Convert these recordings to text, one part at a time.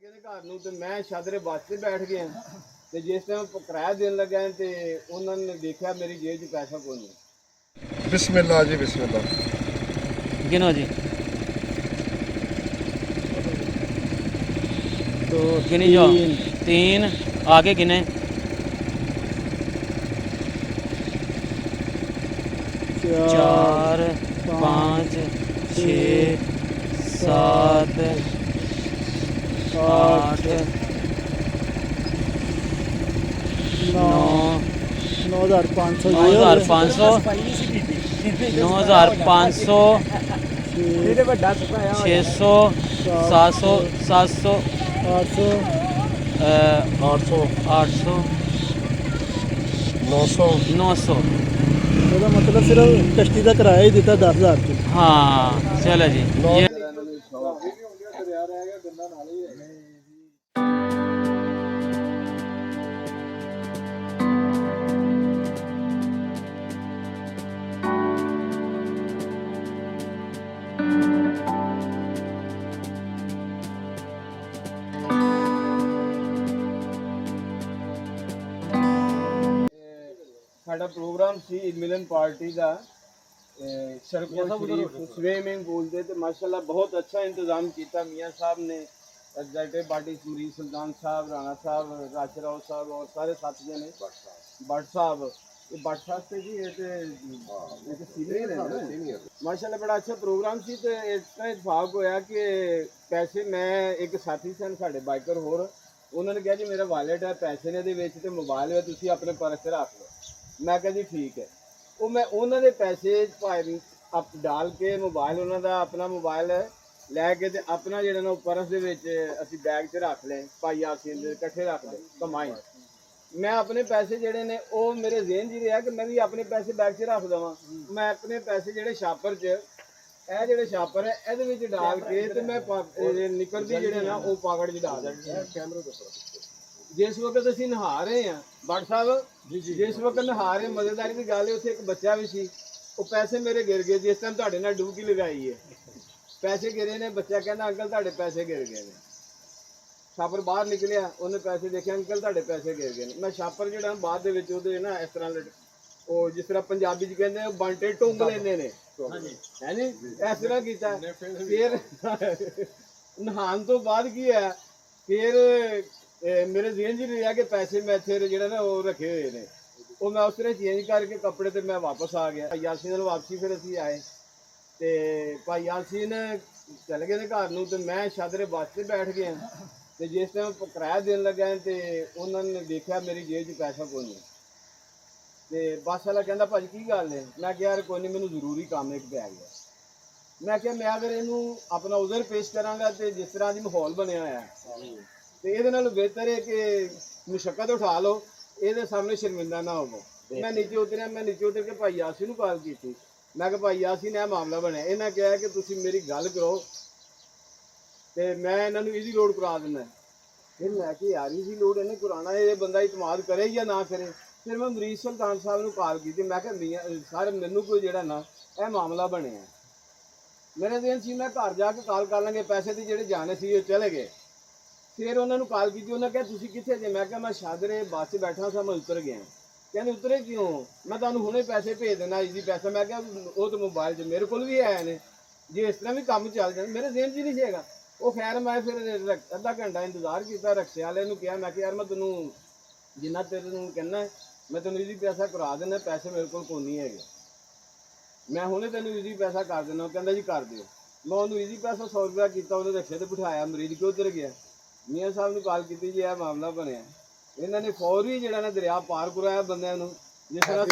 लगे ने घर नूं ते मैं शादरे बस से बैठ गया ते जिस टाइम किराया देन लगा ते उन्होंने देखा मेरी जेब च पैसा कोई नहीं। बिस्मिल्लाह जी बिस्मिल्लाह। गिनो जी। तो गिनी जाओ। 3 आगे गिने। 4 5 6 7 8 9 9,500 9,500 9,500 600 700 700 800 800 800 900 900। ਇਹਦਾ ਮਤਲਬ ਸਿਰਫ ਕਸ਼ਤੀ ਦਾ ਕਿਰਾਇਆ ਹੀ ਦਿੱਤਾ 10,000 ਰੁਪਏ। हाँ चलो जी। ये साडा प्रोग्राम सी मिलन पार्टी का सरकोल शरीफ स्विमिंग पूल दे ते माशाल्लाह बहुत अच्छा इंतजाम किया मियाँ साहब ने, एग्जीक्यूटिव पार्टी मरीज सुल्तान साहब, राणा साहब, राजराव साहब और सारे साथियों ने भट्ट साहब ये भट्ट साहब से जी ये सीनियर है ना माशाल्लाह बड़ा अच्छा प्रोग्राम सी। तो इतना इतफाक होया कि पैसे मैं एक साथी सन साडे बाइकर होर उन्होंने कहा जी मेरा वॉलेट है पैसे ने दे विच ते मोबाइल है तुसीं अपने पर्स च रख लो। मैं कहा जी ठीक है। वो मैं उन्होंने पैसे अप डाल के मोबाइल उन्होंने अपना मोबाइल लैके ते अपना जो ना पर्स दे विच असीं बैग च रख ले भाई यासीन दे कट्ठे रख ले कमाई। मैं अपने पैसे जेडे ने वो मेरे जेहन च रहा कि मैं भी अपने पैसे बैग च रख देवां। मैं अपने पैसे जेडे छापर च ਇਹ ਜਿਹੜੇ ਛਾਪਰ ਹੈ ਇਹਦੇ ਵਿੱਚ ਡਾਲ ਕੇ ਤੇ ਮੈਂ ਨਿਕਲਦੀ ਜਿਹੜੇ ਨਾ ਉਹ ਪਾਕਟ 'ਚ ਡਾਲ ਦਿੰਦਾ ਕੈਮਰੇ ਦੇ ਉੱਪਰ। ਜਿਸ ਵਕਤ ਅਸੀਂ ਨਹਾ ਰਹੇ ਹਾਂ ਭੱਟ ਸਾਹਿਬ ਜਿਸ ਵਕਤ ਨਹਾ ਰਹੇ ਮਜ਼ੇਦਾਰੀ ਦੀ ਗੱਲ ਹੈ ਉੱਥੇ ਇੱਕ ਬੱਚਾ ਵੀ ਸੀ ਉਹ ਪੈਸੇ ਮੇਰੇ ਗਿਰ ਗਏ ਜਿਸ ਟਾਈਮ ਤੁਹਾਡੇ ਨਾਲ ਡੁਬਕੀ ਲਗਾਈ ਹੈ ਪੈਸੇ ਗਿਰੇ ਨੇ। ਬੱਚਾ ਕਹਿੰਦਾ ਅੰਕਲ ਤੁਹਾਡੇ ਪੈਸੇ ਗਿਰ ਗਏ ਨੇ। ਛਾਪਰ ਬਾਹਰ ਨਿਕਲਿਆ ਉਹਨੇ ਪੈਸੇ ਦੇਖੇ ਅੰਕਲ ਤੁਹਾਡੇ ਪੈਸੇ ਗਿਰ ਗਏ ਨੇ। ਮੈਂ ਛਾਪਰ ਜਿਹੜਾ ਬਾਅਦ ਦੇ ਵਿੱਚ ਉਹਦੇ ਨਾ ਇਸ ਤਰ੍ਹਾਂ ਉਹ ਜਿਸ ਤਰ੍ਹਾਂ ਪੰਜਾਬੀ 'ਚ ਕਹਿੰਦੇ ਬੰਟੇ ਟੁੰਗ ਲੈਂਦੇ ਨੇ है जी इस तरह किया। फिर नहान तो बाद की है फिर मेरे जेहन च रहा कि पैसे मैं इतने जो ना वो रखे हुए ने वो मैं उस तरह चेंज करके कपड़े तो मैं वापस आ गया। भाई यासीन वापसी फिर असी आए तो भाई यासीन चले गए घर नूं ते मैं शादरे बस से बैठ गया तो जिस टाइम किराया देन लगा तो उन्होंने देखा मेरी जेब च पैसा कोई नहीं। तो बस वाला कहता भाजी की गल है। मैं क्या यार कोई नहीं मैंने जरूरी काम एक पै गया। मैं क्या मैं अगर इनू अपना उधर पेश कराँगा तो जिस तरह की माहौल बनया होया तो ये बेहतर है कि मुशक्कत उठा लो ये सामने शर्मिंदा ना हो। मैं नीचे उतरिया मैं नीचे उतर के भाई यासीन नूं कॉल की मैं कि भाई यासीन यह मामला बनया इन्हें कहा कि तुसीं मेरी गल करो तो मैं इन्होंने ईजी लोड करा देना। फिर मैं कि यार ईजी लोड इन्हें कराना ये बंदा इतमाद करे या ना करे। फिर मैं मरीज सुल्तान साहब को कॉल की मैं क्या मियाँ सर मैनू कोई जो ना यह मामला बनया मेरे दिन से मैं घर जाके कॉल कर लेंगे पैसे के जोड़े जाने से चले गए। फिर उन्होंने कॉल की उन्हें कहा तुम कितने जे मैं क्या मैं शादरे बस से बैठा था मैं उतर गया। कहते उतरे क्यों मैं तुम्हें हुणे पैसे भेज देना इजी पैसा। मैं क्या वो तो मोबाइल च मेरे को भी है ने जे इस तरह भी काम चल जाए मेरे दिन च नहीं है वो। खैर मैं फिर अद्धा घंटा इंतजार किया रक्शे वाले कहा मैं यार मैं तेनों जिन्ना तेरे कहना मैं तेन ईजी पैसा करा देना पैसे मेरे को नहीं है मैं हुणे तेन ईजी पैसा कर देना। कहता जी कर दिओ। मैं उन्होंने ईजी पैसा 100 रुपया किया उन्हें रक्शे ते बिठाया मरीज के उधर गया। मियाँ साहब ने कॉल की जी यह मामला बनया इन्होंने फौरी जो ना दरिया पार कराया बंद जिस तरह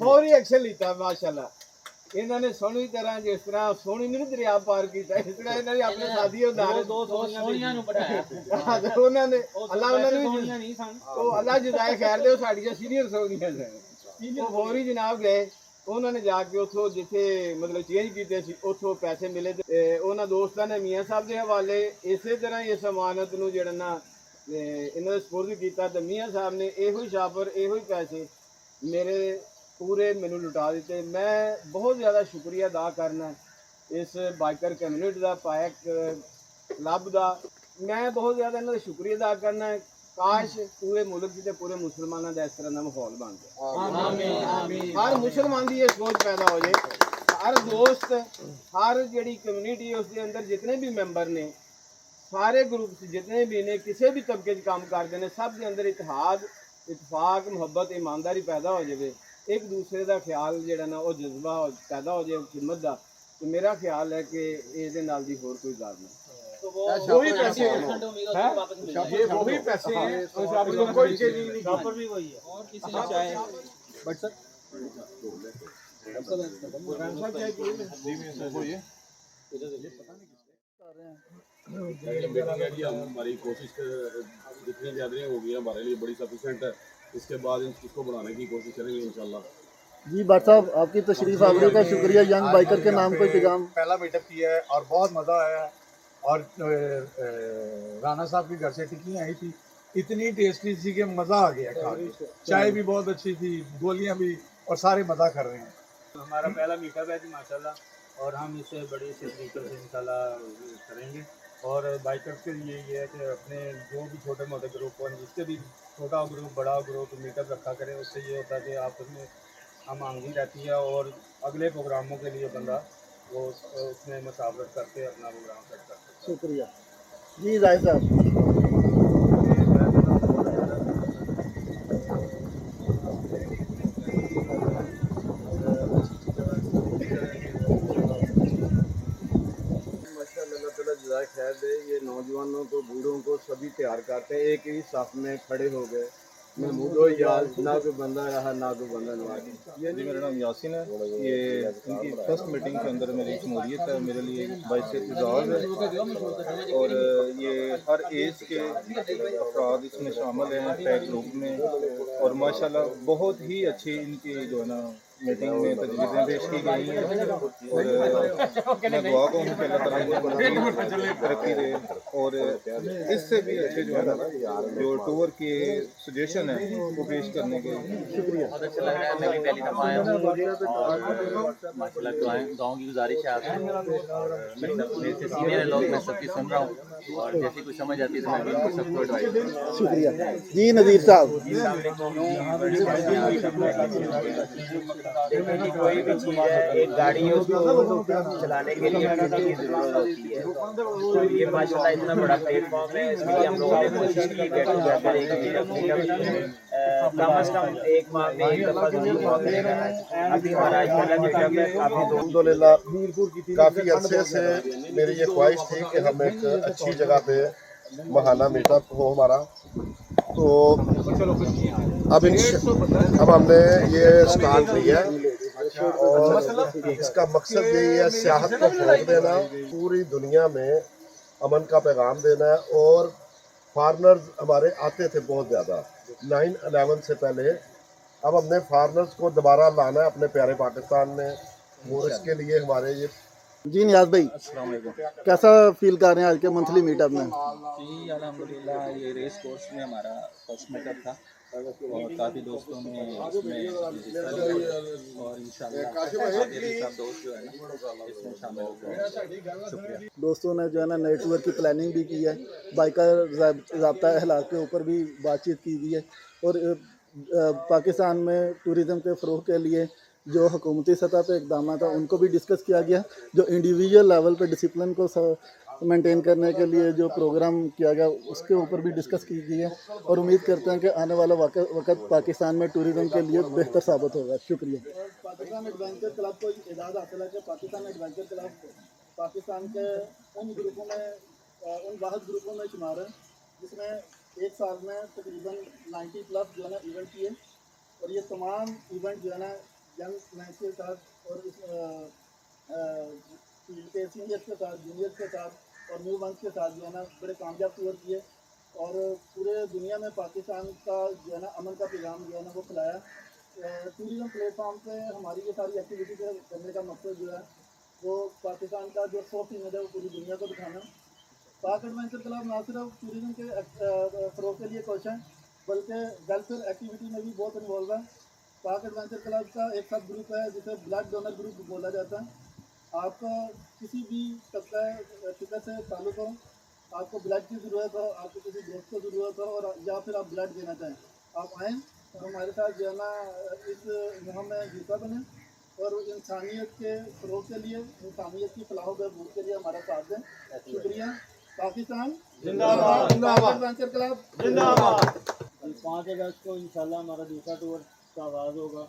फौरी एक्शन लिया माशाल्लाह। इन्होंने सोहनी तरह जिस तरह सोहनी नहीं दरिया पार किया इस तरह इन्होंने अपने साथी अल्लाह जजाए खैर दे साड़ियां सीनियर सोहनियां सन फौरी जनाब गए उन्होंने जाके उतो जिथे मतलब चेंज किए उतो पैसे मिले उन्होंने दोस्तों ने मियाँ साहब के हवाले इस तरह इस अमानत को जो ना इन्होंने सपुर्द किया तो मियाँ साहब ने यो छापर यो पैसे मेरे पूरे मैनू लुटा दिते। मैं बहुत ज़्यादा शुक्रिया अदा करना इस बाइकर कम्यूनिटी का पायक क्लब का मैं बहुत ज़्यादा इन्हों का शुक्रिया अदा करना है। काश पूरे मुल्क से पूरे मुसलमानों का इस तरह का माहौल बन जाए, हर मुसलमान की ये सोच पैदा हो जाए, हर दोस्त हर जी कम्यूनिटी उसके अंदर जितने भी मैंबर ने सारे ग्रुप जितने भी ने किसी भी तबके काम करते हैं सब के अंदर इतिहाद इतफाक मुहब्बत ईमानदारी पैदा हो जाए, एक दूसरे का ख्याल जो ना वो जज्बा पैदा हो जाए खिदमत का। तो मेरा ख्याल है कि ये नाल दी होर कोई गल नहीं। वही पैसे हैं, ये वही पैसे हैं, कोई चीज नहीं शॉपर भी वही है और किसी ने चाहे बट सर हमारी कोशिश जितनी गैदरिंग होगी हमारे लिए बड़ी सफिशेंट है। इसके बाद इसको बढ़ाने की कोशिश करेंगे इंशाल्लाह। जी भट्ट साहब, आपकी तशरीफ आवरी का शुक्रिया। यंग बाइकर के नाम को इंतजाम पहला मीटअप किया है और बहुत मज़ा आया है। और राना साहब के घर से टिक्कियाँ आई थी, इतनी टेस्टी थी कि मज़ा आ गया खा के। चाय भी बहुत अच्छी थी, गोलियाँ भी, और सारे मज़ा कर रहे हैं। हमारा पहला मीटअप है जी माशाल्लाह, और हम इसे बड़ी से तरीके से इंशाल्लाह करेंगे। और बाइकर्स के लिए ये है कि अपने जो भी छोटे मोटे ग्रुप हो, जिसके भी छोटा ग्रुप बड़ा ग्रुप मीटअप रखा करें। उससे ये होता है कि आपस में हम आमदनी रहती है और अगले प्रोग्रामों के लिए बंदा वो उसमें मसावरत करके अपना प्रोग्राम सेट करता है। शुक्रिया जी जाहिद साहब। माशाल्लाह खैर दे, ये नौजवानों को बूढ़ों को सभी तैयार करते हैं, एक ही साथ में खड़े हो गए। महमूदो याद ना कोई बंदा रहा ना कोई बंदा नवाज। जी मेरा नाम यासिन है। ये इनकी फर्स्ट मीटिंग के अंदर मेरी शमूलियत है, मेरे लिए बाइस एजाज़ है। और ये हर एज के अफराद इसमें शामिल हैं टैग ग्रुप में। और माशाल्लाह बहुत ही अच्छी इनकी जो है ना मीटिंग में तजवीज़ें पेश की गई हैं। और मैं दुआ कहूँ कि अल्लाह ताला तरक्की दे। और इससे भी अच्छे जो है ना जो टूर के सजेशन है वो पेश करने के शुक्रिया। बहुत अच्छा लग रहा है, मैं भी पहली दफ़ा आया हूँ। माशाल्लाह गाँव की गुजारिश है आपसे, मेरे से सीनियर है लोग, मैं सबकी सुन रहा हूँ और जैसी कुछ समझ आती है तो मैं भी उनको सबको एडवाइस करूँगा। शुक्रिया जी नज़ीर साहब। देखिए कि कोई भी चीज़ है, एक गाड़ी है उसको चलाने के लिए ट्रेनिंग की ज़रूरत होती है। तो ये माशाल्लाह इतना बड़ा प्लेटफॉर्म है, इसके लिए हम लोगों ने कोशिश की गेट टुगेदर कम अज़ कम एक माह में एक दफ़ा ज़रूर मौका देना है। अभी हमारा आज पहला मीटअप है, काफ़ी अल्हम्दुलिल्लाह काफ़ी अरसे से मेरी ये ख्वाहिश थी कि हम एक अच्छी जगह पे महाना मीटअप हो हमारा। तो अब हमने ये स्टार्ट लिया है और इसका मकसद यही है सियाहत को फ़रोग़ देना, पूरी दुनिया में अमन का पैगाम देना है। और फॉरेनर्स हमारे आते थे बहुत ज़्यादा 9/11 से पहले, अब हमने फॉरेनर्स को दोबारा लाना है अपने प्यारे पाकिस्तान में। और इसके लिए हमारे ये जी नियाज भाई, कैसा फील कर रहे हैं आज के मंथली मीटअप में? जी अल्हम्दुलिल्लाह, ये रेस कोर्स में हमारा फर्स्ट मीटअप था और काफ़ी दोस्तों ने इसमें हिस्सा लिया और इंशाल्लाह आगे भी सब दोस्त जो है ना इसमें शामिल होंगे। शुक्रिया। दोस्तों ने जो है ना नेटवर्क की प्लानिंग भी की है, बाइकर ज़ाब्ता अखलाक के ऊपर भी बातचीत की गई है। और पाकिस्तान में टूरिज़म के फ़रोग़ के लिए जो हुकूमती सतह पे इक़दाम था उनको भी डिस्कस किया गया, जो इंडिविजुअल लेवल पे डिसिप्लिन को मेंटेन करने के लिए जो प्रोग्राम किया गया उसके ऊपर भी डिस्कस की गई है। और उम्मीद करते हैं कि आने वाला वक्त पाकिस्तान में टूरिज़म के लिए बेहतर साबित होगा। शुक्रिया। पाकिस्तान एडवेंचर क्लब को इजाज़त हासिल है कि पाकिस्तान एडवेंचर क्लब पाकिस्तान के उन ग्रुपों में उन वाहिद ग्रुपों में शुमार है जिसमें एक साल में तकरीबन 90+ जो है ना इवेंट किए। और ये तमाम इवेंट जो है ना यंग मैच के साथ और इस फील्ड के सीनियर्स के साथ, जूनियर्स के साथ और न्यू वंस के साथ जो है ना बड़े कामयाब टूर किए और पूरे दुनिया में पाकिस्तान का जो है ना अमन का पैगाम जो है ना वो फैलाया। टूरिज़म प्लेटफॉर्म पे हमारी ये सारी एक्टिविटी करने का मकसद जो है वो पाकिस्तान का जो सॉफ्ट इमेज है वो पूरी दुनिया को दिखाना। पाक एडवेंचर क्लब ना सिर्फ टूरिज़म के फ़रोग़ के लिए कोशिश है बल्कि वेलफेयर एक्टिविटी में भी बहुत इन्वॉल्व है। पाक एडवेंचर क्लब का एक सब ग्रुप है जिसे ब्लड डोनर ग्रुप बोला जाता है। आप किसी भी तबका से ताल्लुक़ हो, आपको ब्लड की ज़रूरत हो, आपको किसी दोस्त को ज़रूरत हो और या फिर आप ब्लड देना चाहें, आप आएँ और हमारे साथ जो है ना इस मुहिम में हिस्सा बने और इंसानियत के फ़रोग़ के लिए, इंसानियत की फलाह व बहबूद के लिए हमारा साथ दें। शुक्रिया। पाकिस्तान जिंदाबाद, जिंदाबाद, एडवेंचर क्लब जिंदाबाद। 5 अगस्त को इंशाल्लाह हमारा दूसरा टूर का आगाज़ होगा।